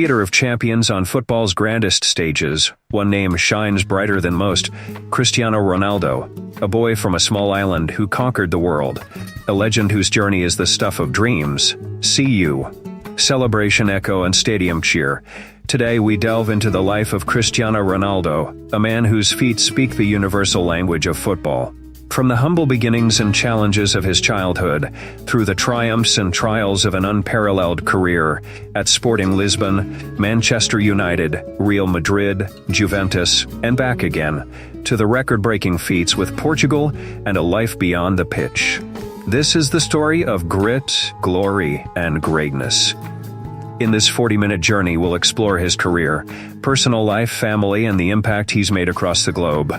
Theater of champions on football's grandest stages, one name shines brighter than most: Cristiano Ronaldo, a boy from a small island who conquered the world, a legend whose journey is the stuff of dreams. CU. Celebration echo and stadium cheer. Today we delve into the life of Cristiano Ronaldo, a man whose feet speak the universal language of football. From the humble beginnings and challenges of his childhood, through the triumphs and trials of an unparalleled career at Sporting Lisbon, Manchester United, Real Madrid, Juventus, and back again, to the record-breaking feats with Portugal and a life beyond the pitch. This is the story of grit, glory, and greatness. In this 40-minute journey, we'll explore his career, personal life, family, and the impact he's made across the globe.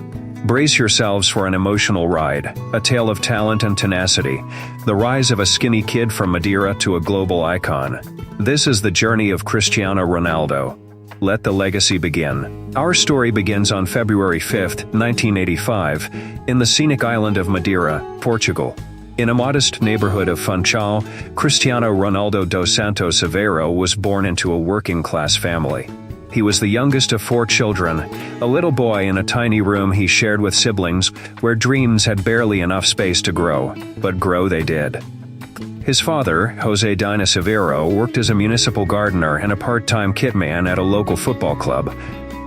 Brace yourselves for an emotional ride, a tale of talent and tenacity, the rise of a skinny kid from Madeira to a global icon. This is the journey of Cristiano Ronaldo. Let the legacy begin. Our story begins on February 5, 1985, in the scenic island of Madeira, Portugal. In a modest neighborhood of Funchal, Cristiano Ronaldo dos Santos Aveiro was born into a working-class family. He was the youngest of 4 children, a little boy in a tiny room he shared with siblings where dreams had barely enough space to grow, but grow they did. His father, José Dinas Aveiro, worked as a municipal gardener and a part-time kitman at a local football club.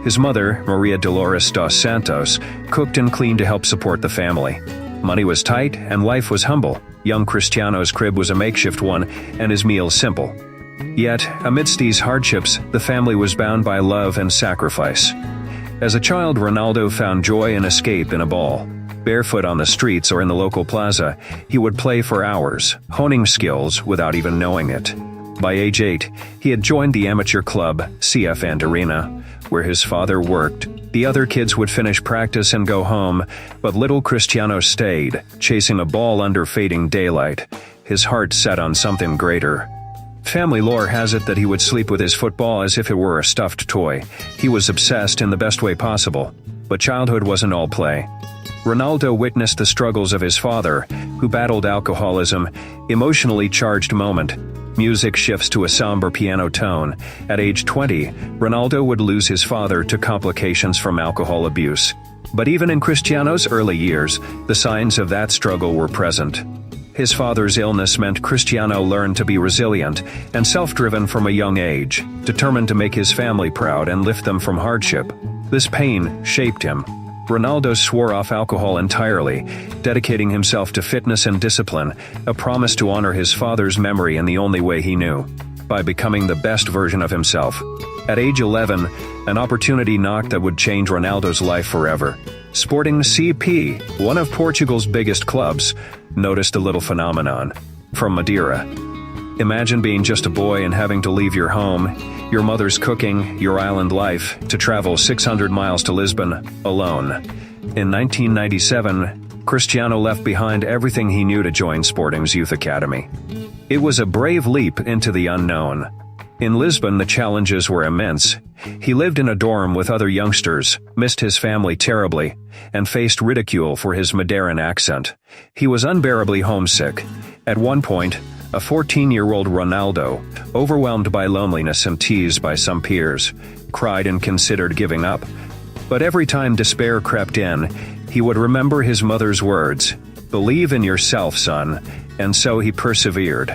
His mother, Maria Dolores dos Santos, cooked and cleaned to help support the family. Money was tight and life was humble. Young Cristiano's crib was a makeshift one and his meals simple. Yet, amidst these hardships, the family was bound by love and sacrifice. As a child, Ronaldo found joy and escape in a ball. Barefoot on the streets or in the local plaza, he would play for hours, honing skills without even knowing it. By age 8, he had joined the amateur club, CR7 Arena, where his father worked. The other kids would finish practice and go home, but little Cristiano stayed, chasing a ball under fading daylight, his heart set on something greater. Family lore has it that he would sleep with his football as if it were a stuffed toy. He was obsessed in the best way possible. But childhood wasn't all play. Ronaldo witnessed the struggles of his father, who battled alcoholism. Emotionally charged moment. Music shifts to a somber piano tone. At age 20, Ronaldo would lose his father to complications from alcohol abuse. But even in Cristiano's early years, the signs of that struggle were present. His father's illness meant Cristiano learned to be resilient and self-driven from a young age, determined to make his family proud and lift them from hardship. This pain shaped him. Ronaldo swore off alcohol entirely, dedicating himself to fitness and discipline, a promise to honor his father's memory in the only way he knew: by becoming the best version of himself. At age 11, an opportunity knocked that would change Ronaldo's life forever. Sporting CP, one of Portugal's biggest clubs, noticed a little phenomenon. From Madeira. Imagine being just a boy and having to leave your home, your mother's cooking, your island life, to travel 600 miles to Lisbon, alone. In 1997, Cristiano left behind everything he knew to join Sporting's youth academy. It was a brave leap into the unknown. In Lisbon, the challenges were immense. He lived in a dorm with other youngsters, missed his family terribly, and faced ridicule for his Madeiran accent. He was unbearably homesick. At one point, a 14-year-old Ronaldo, overwhelmed by loneliness and teased by some peers, cried and considered giving up. But every time despair crept in, he would remember his mother's words, "Believe in yourself, son," and so he persevered.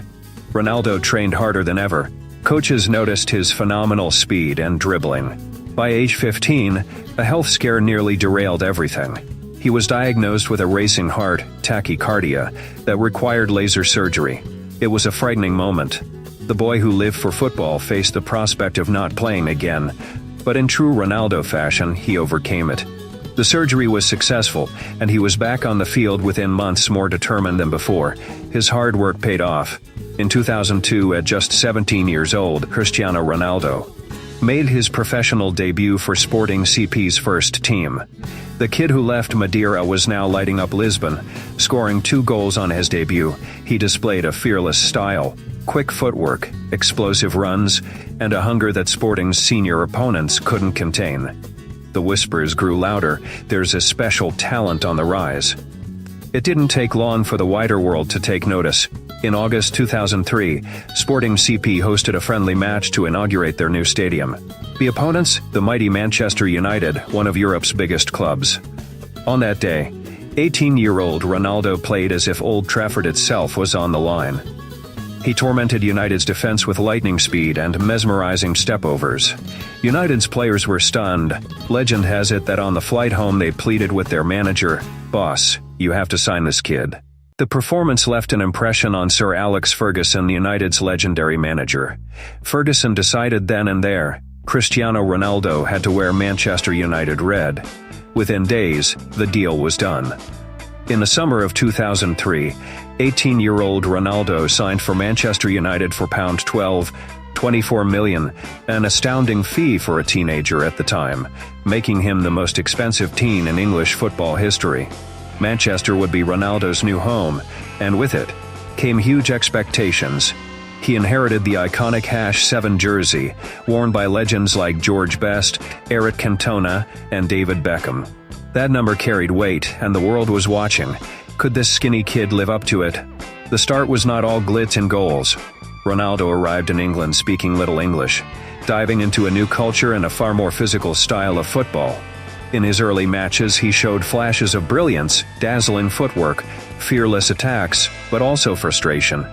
Ronaldo trained harder than ever. Coaches noticed his phenomenal speed and dribbling. By age 15, a health scare nearly derailed everything. He was diagnosed with a racing heart, tachycardia, that required laser surgery. It was a frightening moment. The boy who lived for football faced the prospect of not playing again, but in true Ronaldo fashion, he overcame it. The surgery was successful, and he was back on the field within months, more determined than before. His hard work paid off. In 2002, at just 17 years old, Cristiano Ronaldo made his professional debut for Sporting CP's first team. The kid who left Madeira was now lighting up Lisbon, scoring 2 goals on his debut. He displayed a fearless style, quick footwork, explosive runs, and a hunger that Sporting's senior opponents couldn't contain. The whispers grew louder. There's a special talent on the rise. It didn't take long for the wider world to take notice. In August 2003, Sporting CP hosted a friendly match to inaugurate their new stadium. The opponents, the mighty Manchester United, one of Europe's biggest clubs. On that day, 18-year-old Ronaldo played as if Old Trafford itself was on the line. He tormented United's defense with lightning speed and mesmerizing stepovers. United's players were stunned. Legend has it that on the flight home they pleaded with their manager, "Boss, you have to sign this kid." The performance left an impression on Sir Alex Ferguson, United's legendary manager. Ferguson decided then and there, Cristiano Ronaldo had to wear Manchester United red. Within days, the deal was done. In the summer of 2003, 18-year-old Ronaldo signed for Manchester United for £24 million, an astounding fee for a teenager at the time, making him the most expensive teen in English football history. Manchester would be Ronaldo's new home, and with it came huge expectations. He inherited the iconic #7 jersey, worn by legends like George Best, Eric Cantona, and David Beckham. That number carried weight, and the world was watching. Could this skinny kid live up to it? The start was not all glitz and goals. Ronaldo arrived in England speaking little English, diving into a new culture and a far more physical style of football. In his early matches, he showed flashes of brilliance, dazzling footwork, fearless attacks, but also frustration.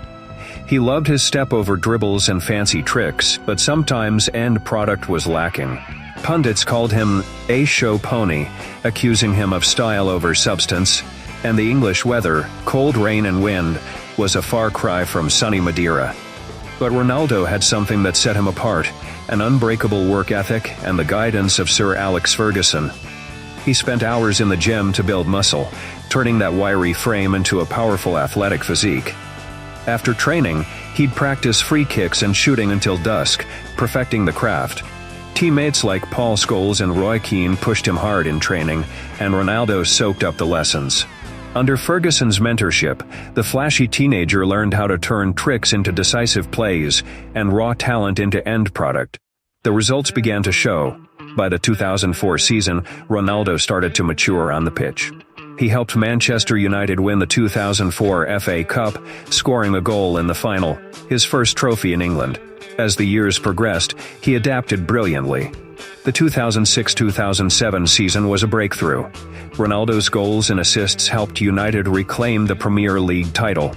He loved his step-over dribbles and fancy tricks, but sometimes end product was lacking. Pundits called him a show pony, accusing him of style over substance, and the English weather, cold rain and wind, was a far cry from sunny Madeira. But Ronaldo had something that set him apart, an unbreakable work ethic and the guidance of Sir Alex Ferguson. He spent hours in the gym to build muscle, turning that wiry frame into a powerful athletic physique. After training, he'd practice free kicks and shooting until dusk, perfecting the craft. Teammates like Paul Scholes and Roy Keane pushed him hard in training, and Ronaldo soaked up the lessons. Under Ferguson's mentorship, the flashy teenager learned how to turn tricks into decisive plays and raw talent into end product. The results began to show. By the 2004 season, Ronaldo started to mature on the pitch. He helped Manchester United win the 2004 FA Cup, scoring a goal in the final, his first trophy in England. As the years progressed, he adapted brilliantly. The 2006-2007 season was a breakthrough. Ronaldo's goals and assists helped United reclaim the Premier League title.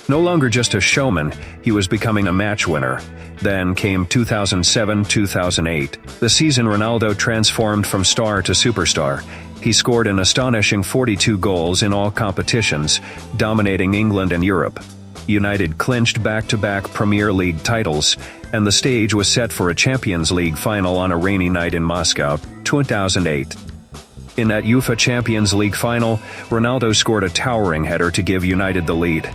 No longer just a showman, he was becoming a match winner. Then came 2007-2008, the season Ronaldo transformed from star to superstar. He scored an astonishing 42 goals in all competitions, dominating England and Europe. United clinched back-to-back Premier League titles, and the stage was set for a Champions League final on a rainy night in Moscow, 2008. In that UEFA Champions League final, Ronaldo scored a towering header to give United the lead.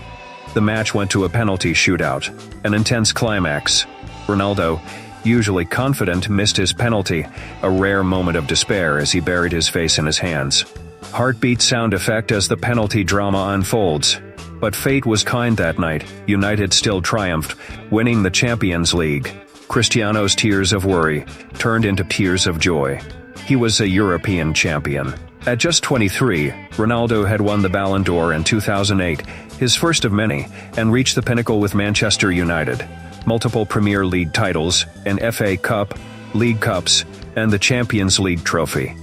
The match went to a penalty shootout, an intense climax. Ronaldo, usually confident, missed his penalty, a rare moment of despair as he buried his face in his hands. Heartbeat sound effect as the penalty drama unfolds. But fate was kind that night. United still triumphed, winning the Champions League. Cristiano's tears of worry turned into tears of joy. He was a European champion. At just 23, Ronaldo had won the Ballon d'Or in 2008, his first of many, and reached the pinnacle with Manchester United. Multiple Premier League titles, an FA Cup, League Cups, and the Champions League trophy.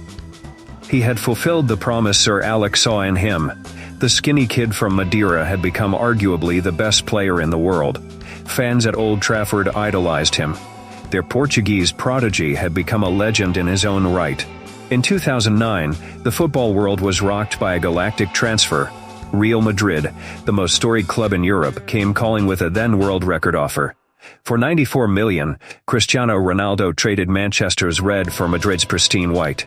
He had fulfilled the promise Sir Alex saw in him. The skinny kid from Madeira had become arguably the best player in the world. Fans at Old Trafford idolized him. Their Portuguese prodigy had become a legend in his own right. In 2009, the football world was rocked by a galactic transfer. Real Madrid, the most storied club in Europe, came calling with a then world record offer. For $94 million, Cristiano Ronaldo traded Manchester's red for Madrid's pristine white.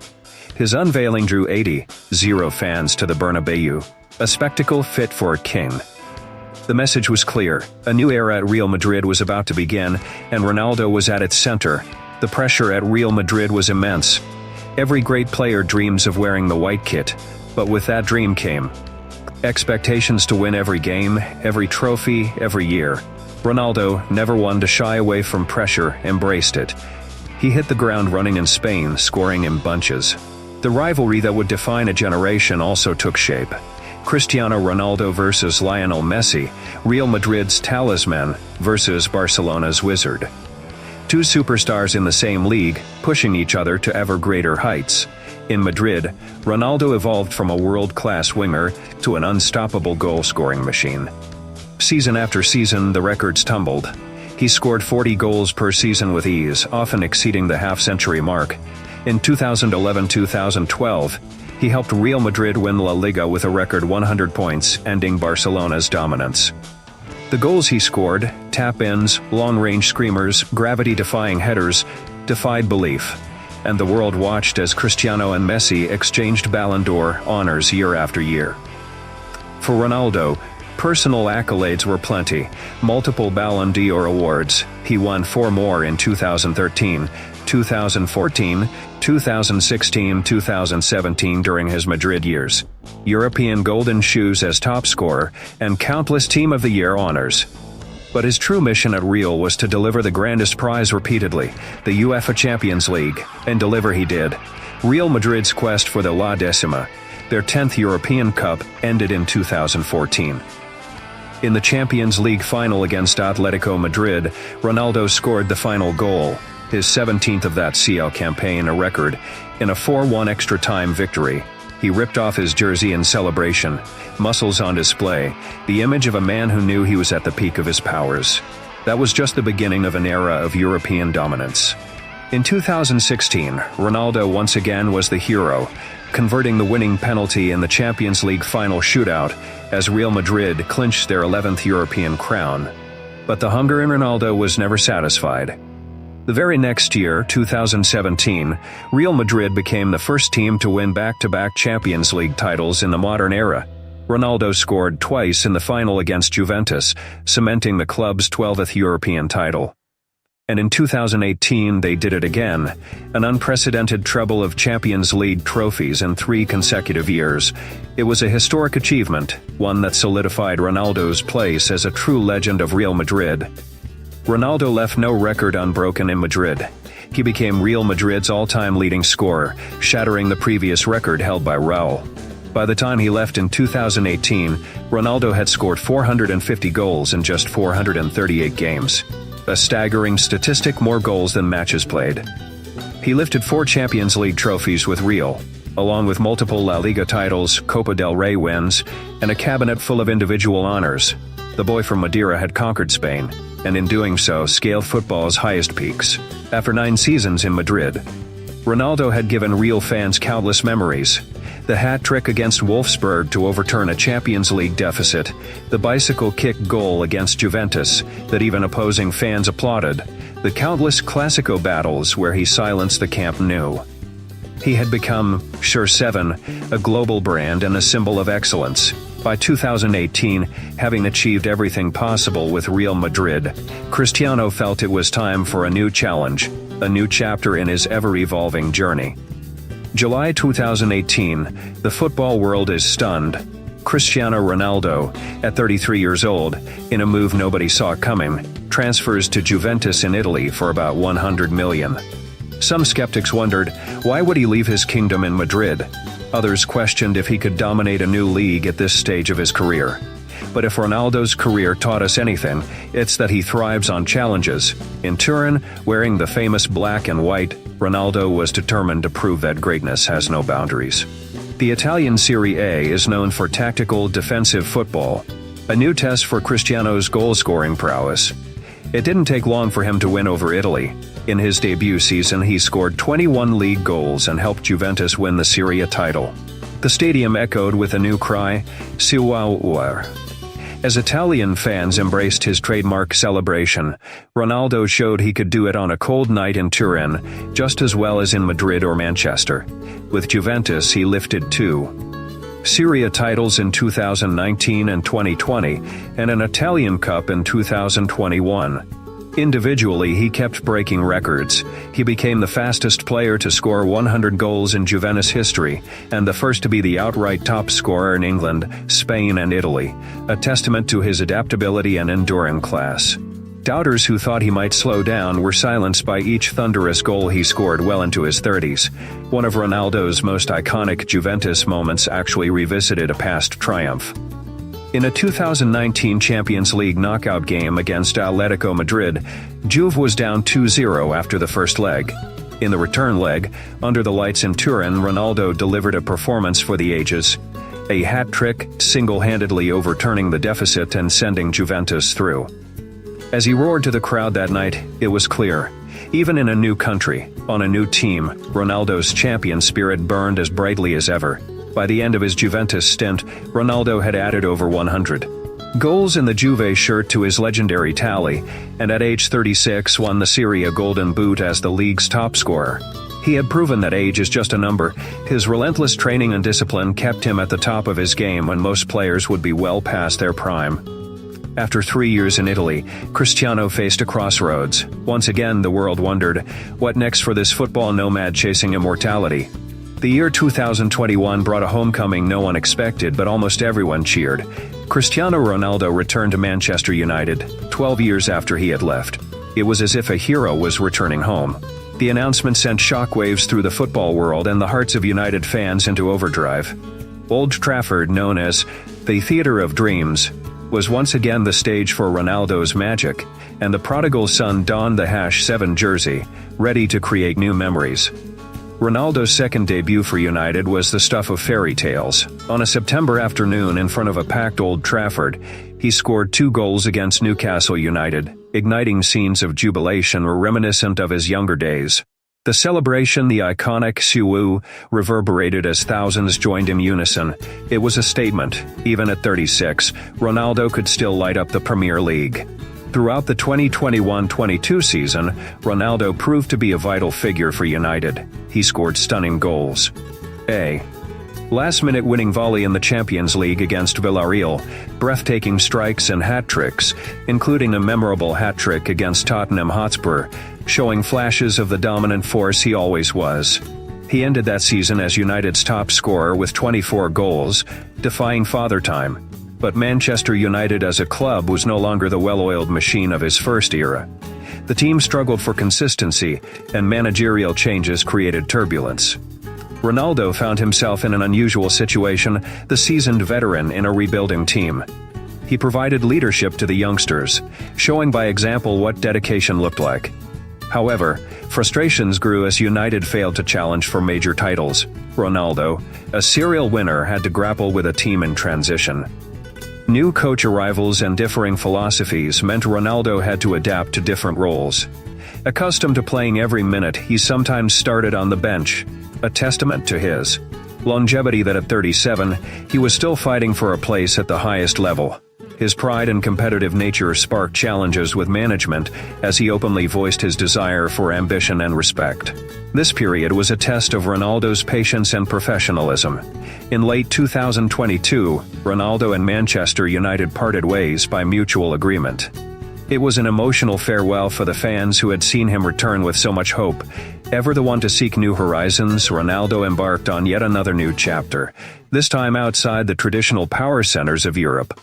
His unveiling drew 80,000 fans to the Bernabeu, a spectacle fit for a king. The message was clear. A new era at Real Madrid was about to begin, and Ronaldo was at its center. The pressure at Real Madrid was immense. Every great player dreams of wearing the white kit, but with that dream came expectations to win every game, every trophy, every year. Ronaldo, never one to shy away from pressure, embraced it. He hit the ground running in Spain, scoring in bunches. The rivalry that would define a generation also took shape. Cristiano Ronaldo versus Lionel Messi, Real Madrid's talisman versus Barcelona's wizard. Two superstars in the same league, pushing each other to ever greater heights. In Madrid, Ronaldo evolved from a world-class winger to an unstoppable goal-scoring machine. Season after season, the records tumbled. He scored 40 goals per season with ease, often exceeding the half-century mark. In 2011-2012, he helped Real Madrid win La Liga with a record 100 points, ending Barcelona's dominance. The goals he scored, tap-ins, long-range screamers, gravity-defying headers, defied belief. And the world watched as Cristiano and Messi exchanged Ballon d'Or honors year after year. For Ronaldo, personal accolades were plenty. Multiple Ballon d'Or awards. He won 4 more in 2013, 2014, 2016, 2017 during his Madrid years. European Golden Shoes as top scorer, and countless Team of the Year honors. But his true mission at Real was to deliver the grandest prize repeatedly, the UEFA Champions League, and deliver he did. Real Madrid's quest for the La Decima, their 10th European Cup, ended in 2014. In the Champions League final against Atletico Madrid, Ronaldo scored the final goal, his 17th of that CL campaign, a record, in a 4-1 extra-time victory. He ripped off his jersey in celebration, muscles on display, the image of a man who knew he was at the peak of his powers. That was just the beginning of an era of European dominance. In 2016, Ronaldo once again was the hero, converting the winning penalty in the Champions League final shootout as Real Madrid clinched their 11th European crown. But the hunger in Ronaldo was never satisfied. The very next year, 2017, Real Madrid became the first team to win back-to-back Champions League titles in the modern era. Ronaldo scored twice in the final against Juventus, cementing the club's 12th European title. And in 2018 they did it again, an unprecedented treble of Champions League trophies in 3 consecutive years. It was a historic achievement, one that solidified Ronaldo's place as a true legend of Real Madrid. Ronaldo left no record unbroken in Madrid. He became Real Madrid's all-time leading scorer, shattering the previous record held by Raul. By the time he left in 2018, Ronaldo had scored 450 goals in just 438 games. A staggering statistic, more goals than matches played. He lifted 4 Champions League trophies with Real, along with multiple La Liga titles, Copa del Rey wins, and a cabinet full of individual honors. The boy from Madeira had conquered Spain, and in doing so scaled football's highest peaks. After 9 seasons in Madrid, Ronaldo had given Real fans countless memories. The hat-trick against Wolfsburg to overturn a Champions League deficit, the bicycle kick goal against Juventus that even opposing fans applauded, the countless Clásico battles where he silenced the Camp Nou. He had become CR7, a global brand and a symbol of excellence. By 2018, having achieved everything possible with Real Madrid, Cristiano felt it was time for a new challenge, a new chapter in his ever-evolving journey. July 2018, the football world is stunned. Cristiano Ronaldo, at 33 years old, in a move nobody saw coming, transfers to Juventus in Italy for about $100 million. Some skeptics wondered, why would he leave his kingdom in Madrid? Others questioned if he could dominate a new league at this stage of his career. But if Ronaldo's career taught us anything, it's that he thrives on challenges. In Turin, wearing the famous black and white, Ronaldo was determined to prove that greatness has no boundaries. The Italian Serie A is known for tactical, defensive football, a new test for Cristiano's goal-scoring prowess. It didn't take long for him to win over Italy. In his debut season, he scored 21 league goals and helped Juventus win the Serie A title. The stadium echoed with a new cry, "Siwauer." As Italian fans embraced his trademark celebration, Ronaldo showed he could do it on a cold night in Turin, just as well as in Madrid or Manchester. With Juventus, he lifted 2 Serie A titles in 2019 and 2020, and an Italian Cup in 2021. Individually, he kept breaking records. He became the fastest player to score 100 goals in Juventus history, and the first to be the outright top scorer in England, Spain and Italy, a testament to his adaptability and enduring class. Doubters who thought he might slow down were silenced by each thunderous goal he scored well into his 30s. One of Ronaldo's most iconic Juventus moments actually revisited a past triumph. In a 2019 Champions League knockout game against Atletico Madrid, Juve was down 2-0 after the first leg. In the return leg, under the lights in Turin, Ronaldo delivered a performance for the ages. A hat-trick, single-handedly overturning the deficit and sending Juventus through. As he roared to the crowd that night, it was clear. Even in a new country, on a new team, Ronaldo's champion spirit burned as brightly as ever. By the end of his Juventus stint, Ronaldo had added over 100 goals in the Juve shirt to his legendary tally, and at age 36 won the Serie A Golden Boot as the league's top scorer. He had proven that age is just a number. His relentless training and discipline kept him at the top of his game when most players would be well past their prime. After 3 years in Italy, Cristiano faced a crossroads. Once again, the world wondered, what next for this football nomad chasing immortality? The year 2021 brought a homecoming no one expected, but almost everyone cheered. Cristiano Ronaldo returned to Manchester United, 12 years after he had left. It was as if a hero was returning home. The announcement sent shockwaves through the football world and the hearts of United fans into overdrive. Old Trafford, known as the Theatre of Dreams, was once again the stage for Ronaldo's magic, and the prodigal son donned the #7 jersey, ready to create new memories. Ronaldo's second debut for United was the stuff of fairy tales. On a September afternoon in front of a packed Old Trafford, he scored 2 goals against Newcastle United, igniting scenes of jubilation reminiscent of his younger days. The celebration, the iconic Siwu, reverberated as thousands joined in unison. It was a statement. Even at 36, Ronaldo could still light up the Premier League. Throughout the 2021-22 season, Ronaldo proved to be a vital figure for United. He scored stunning goals. A last-minute winning volley in the Champions League against Villarreal, breathtaking strikes and hat-tricks, including a memorable hat-trick against Tottenham Hotspur, showing flashes of the dominant force he always was. He ended that season as United's top scorer with 24 goals, defying father time. But Manchester United as a club was no longer the well-oiled machine of his first era. The team struggled for consistency, and managerial changes created turbulence. Ronaldo found himself in an unusual situation, the seasoned veteran in a rebuilding team. He provided leadership to the youngsters, showing by example what dedication looked like. However, frustrations grew as United failed to challenge for major titles. Ronaldo, a serial winner, had to grapple with a team in transition. New coach arrivals and differing philosophies meant Ronaldo had to adapt to different roles. Accustomed to playing every minute, he sometimes started on the bench, a testament to his longevity that at 37, he was still fighting for a place at the highest level. His pride and competitive nature sparked challenges with management as he openly voiced his desire for ambition and respect. This period was a test of Ronaldo's patience and professionalism. In late 2022, Ronaldo and Manchester United parted ways by mutual agreement. It was an emotional farewell for the fans who had seen him return with so much hope. Ever the one to seek new horizons, Ronaldo embarked on yet another new chapter, this time outside the traditional power centers of Europe.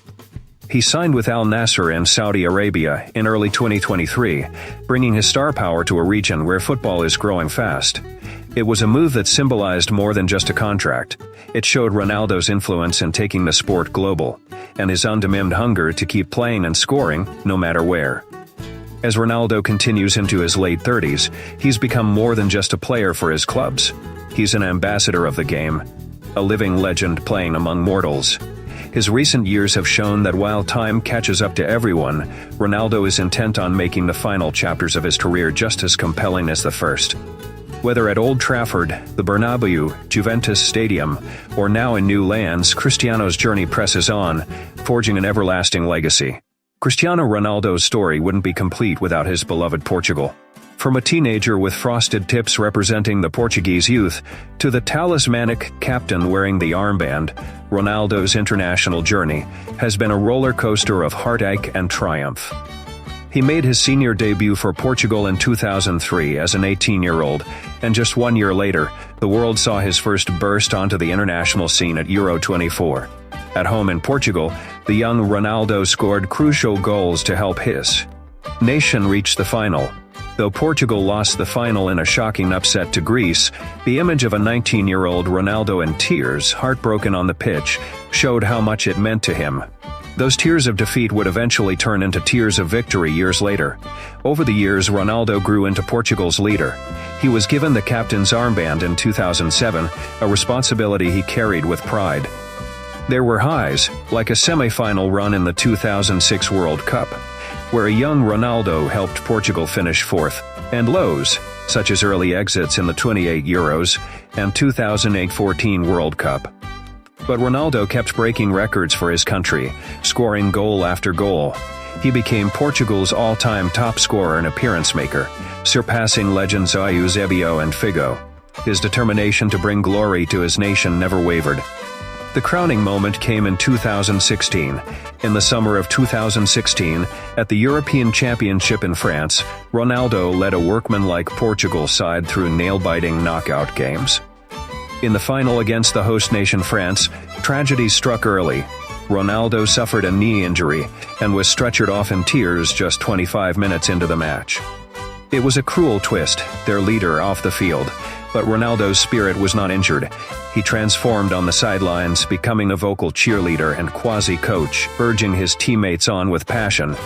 He signed with Al Nassr in Saudi Arabia in early 2023, bringing his star power to a region where football is growing fast. It was a move that symbolized more than just a contract. It showed Ronaldo's influence in taking the sport global, and his undimmed hunger to keep playing and scoring, no matter where. As Ronaldo continues into his late 30s, he's become more than just a player for his clubs. He's an ambassador of the game, a living legend playing among mortals. His recent years have shown that while time catches up to everyone, Ronaldo is intent on making the final chapters of his career just as compelling as the first. Whether at Old Trafford, the Bernabeu, Juventus Stadium, or now in new lands, Cristiano's journey presses on, forging an everlasting legacy. Cristiano Ronaldo's story wouldn't be complete without his beloved Portugal. From a teenager with frosted tips representing the Portuguese youth, to the talismanic captain wearing the armband, Ronaldo's international journey has been a roller coaster of heartache and triumph. He made his senior debut for Portugal in 2003 as an 18-year-old, and just 1 year later, the world saw his first burst onto the international scene at Euro 24. At home in Portugal, the young Ronaldo scored crucial goals to help his Nation reached the final. Though Portugal lost the final in a shocking upset to Greece, the image of a 19-year-old Ronaldo in tears, heartbroken on the pitch, showed how much it meant to him. Those tears of defeat would eventually turn into tears of victory years later. Over the years, Ronaldo grew into Portugal's leader. He was given the captain's armband in 2007, a responsibility he carried with pride. There were highs, like a semi-final run in the 2006 World Cup, where a young Ronaldo helped Portugal finish fourth, and lows, such as early exits in the 28 Euros and 2008-14 World Cup. But Ronaldo kept breaking records for his country, scoring goal after goal. He became Portugal's all-time top scorer and appearance maker, surpassing legends Eusebio and Figo. His determination to bring glory to his nation never wavered. The crowning moment came in 2016. In the summer of 2016, at the European Championship in France, Ronaldo led a workmanlike Portugal side through nail-biting knockout games. In the final against the host nation France, tragedy struck early. Ronaldo suffered a knee injury and was stretchered off in tears just 25 minutes into the match. It was a cruel twist, their leader off the field, but Ronaldo's spirit was not injured. He transformed on the sidelines, becoming a vocal cheerleader and quasi-coach, urging his teammates on with passion.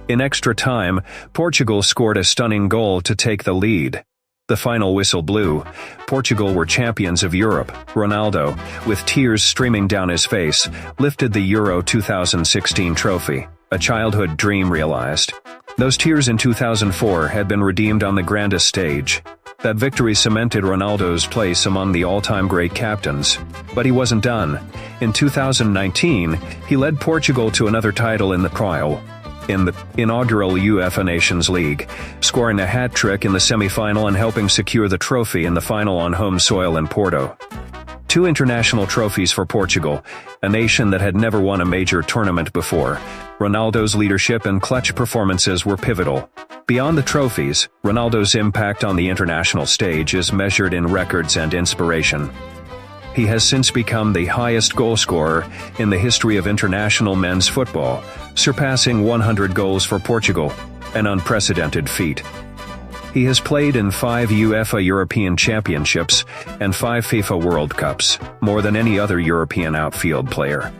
In extra time, Portugal scored a stunning goal to take the lead. The final whistle blew. Portugal were champions of Europe. Ronaldo, with tears streaming down his face, lifted the Euro 2016 trophy, a childhood dream realized. Those tears in 2004 had been redeemed on the grandest stage. That victory cemented Ronaldo's place among the all-time great captains. But he wasn't done. In 2019, he led Portugal to another title in the trial, in the inaugural UEFA Nations League, scoring a hat-trick in the semi-final and helping secure the trophy in the final on home soil in Porto. 2 international trophies for Portugal, a nation that had never won a major tournament before. Ronaldo's leadership and clutch performances were pivotal. Beyond the trophies, Ronaldo's impact on the international stage is measured in records and inspiration. He has since become the highest goal scorer in the history of international men's football, surpassing 100 goals for Portugal, an unprecedented feat. He has played in 5 UEFA European Championships and 5 FIFA World Cups, more than any other European outfield player.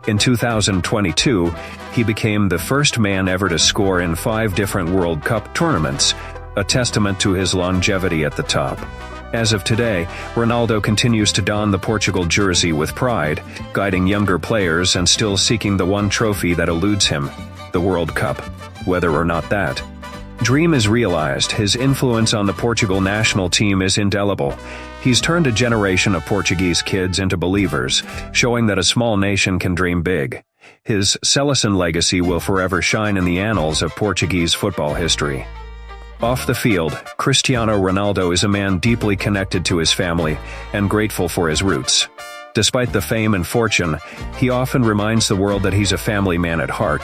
In 2022, he became the first man ever to score in 5 different World Cup tournaments, a testament to his longevity at the top. As of today, Ronaldo continues to don the Portugal jersey with pride, guiding younger players and still seeking the one trophy that eludes him, the World Cup, whether or not that dream is realized. His influence on the Portugal national team is indelible. He's turned a generation of Portuguese kids into believers, showing that a small nation can dream big. His Seleção legacy will forever shine in the annals of Portuguese football history. Off the field, Cristiano Ronaldo is a man deeply connected to his family and grateful for his roots. Despite the fame and fortune, he often reminds the world that he's a family man at heart.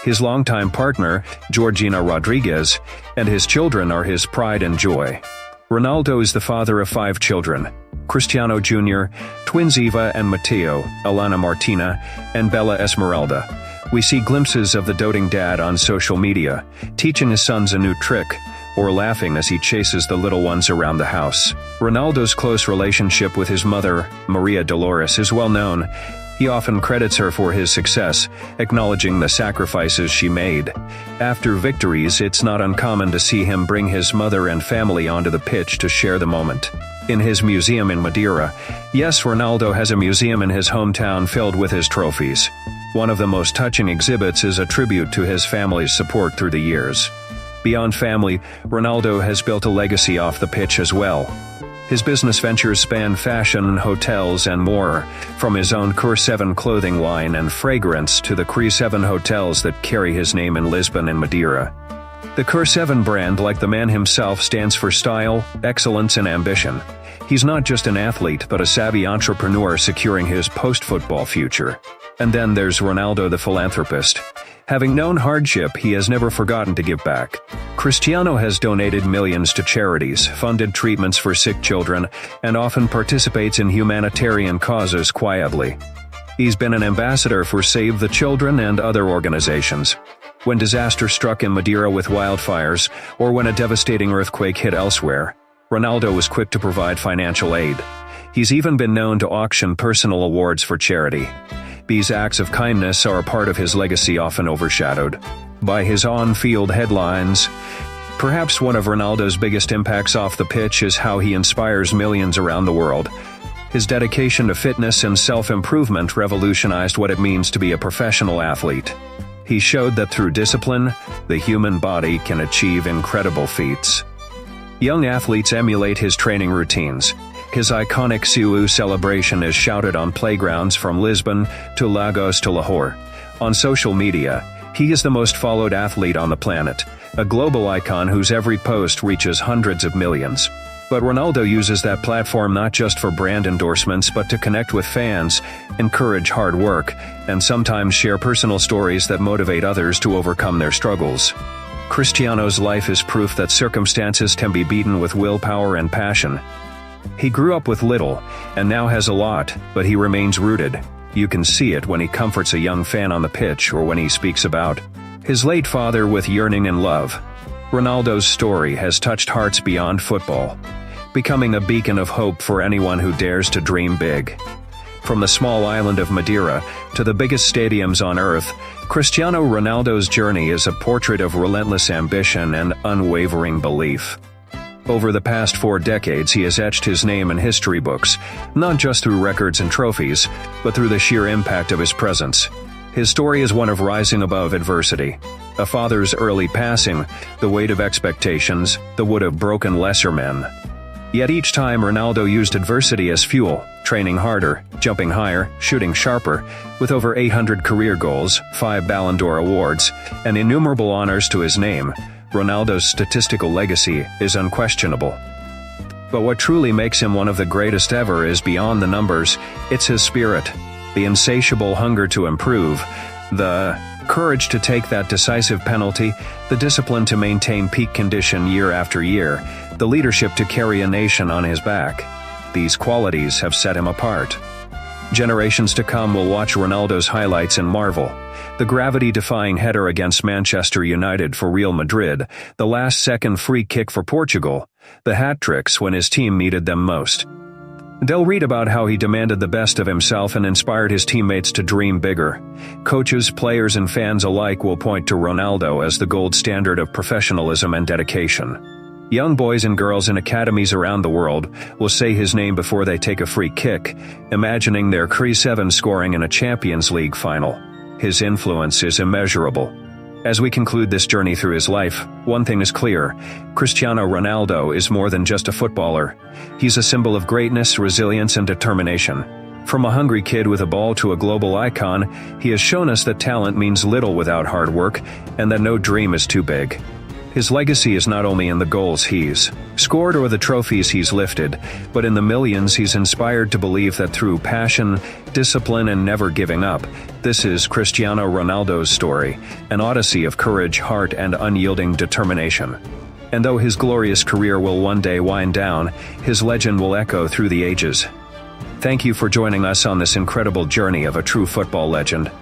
His longtime partner, Georgina Rodriguez, and his children are his pride and joy. Ronaldo is the father of 5 children: Cristiano Jr., twins Eva and Mateo, Alana Martina, and Bella Esmeralda. We see glimpses of the doting dad on social media, teaching his sons a new trick, or laughing as he chases the little ones around the house. Ronaldo's close relationship with his mother, Maria Dolores, is well known. He often credits her for his success, acknowledging the sacrifices she made. After victories, it's not uncommon to see him bring his mother and family onto the pitch to share the moment. In his museum in Madeira, yes, Ronaldo has a museum in his hometown filled with his trophies. One of the most touching exhibits is a tribute to his family's support through the years. Beyond family, Ronaldo has built a legacy off the pitch as well. His business ventures span fashion, hotels, and more, from his own CR7 clothing line and fragrance to the CR7 hotels that carry his name in Lisbon and Madeira. The CR7 brand, like the man himself, stands for style, excellence, and ambition. He's not just an athlete, but a savvy entrepreneur securing his post-football future. And then there's Ronaldo the philanthropist. Having known hardship, he has never forgotten to give back. Cristiano has donated millions to charities, funded treatments for sick children, and often participates in humanitarian causes quietly. He's been an ambassador for Save the Children and other organizations. When disaster struck in Madeira with wildfires, or when a devastating earthquake hit elsewhere, Ronaldo was quick to provide financial aid. He's even been known to auction personal awards for charity. These acts of kindness are a part of his legacy, often overshadowed by his on-field headlines. Perhaps one of Ronaldo's biggest impacts off the pitch is how he inspires millions around the world. His dedication to fitness and self-improvement revolutionized what it means to be a professional athlete. He showed that through discipline, the human body can achieve incredible feats. Young athletes emulate his training routines. His iconic Siu celebration is shouted on playgrounds from Lisbon to Lagos to Lahore. On social media, he is the most followed athlete on the planet, a global icon whose every post reaches hundreds of millions. But Ronaldo uses that platform not just for brand endorsements but to connect with fans, encourage hard work, and sometimes share personal stories that motivate others to overcome their struggles. Cristiano's life is proof that circumstances can be beaten with willpower and passion. He grew up with little, and now has a lot, but he remains rooted. You can see it when he comforts a young fan on the pitch or when he speaks about his late father with yearning and love. Ronaldo's story has touched hearts beyond football, becoming a beacon of hope for anyone who dares to dream big. From the small island of Madeira to the biggest stadiums on earth, Cristiano Ronaldo's journey is a portrait of relentless ambition and unwavering belief. Over the past 4 decades, he has etched his name in history books, not just through records and trophies, but through the sheer impact of his presence. His story is one of rising above adversity. A father's early passing, the weight of expectations that would have broken lesser men. Yet each time Ronaldo used adversity as fuel, training harder, jumping higher, shooting sharper. With over 800 career goals, 5 Ballon d'Or awards, and innumerable honors to his name, Ronaldo's statistical legacy is unquestionable. But what truly makes him one of the greatest ever is beyond the numbers. It's his spirit, the insatiable hunger to improve, the courage to take that decisive penalty, the discipline to maintain peak condition year after year, the leadership to carry a nation on his back. These qualities have set him apart. Generations to come will watch Ronaldo's highlights and marvel. The gravity-defying header against Manchester United for Real Madrid, the last-second free kick for Portugal, the hat-tricks when his team needed them most. They'll read about how he demanded the best of himself and inspired his teammates to dream bigger. Coaches, players, and fans alike will point to Ronaldo as the gold standard of professionalism and dedication. Young boys and girls in academies around the world will say his name before they take a free kick, imagining their CR7 scoring in a Champions League final. His influence is immeasurable. As we conclude this journey through his life, one thing is clear: Cristiano Ronaldo is more than just a footballer. He's a symbol of greatness, resilience, and determination. From a hungry kid with a ball to a global icon, he has shown us that talent means little without hard work, and that no dream is too big. His legacy is not only in the goals he's scored or the trophies he's lifted, but in the millions he's inspired to believe that through passion, discipline, and never giving up. This is Cristiano Ronaldo's story, an odyssey of courage, heart, and unyielding determination. And though his glorious career will one day wind down, his legend will echo through the ages. Thank you for joining us on this incredible journey of a true football legend.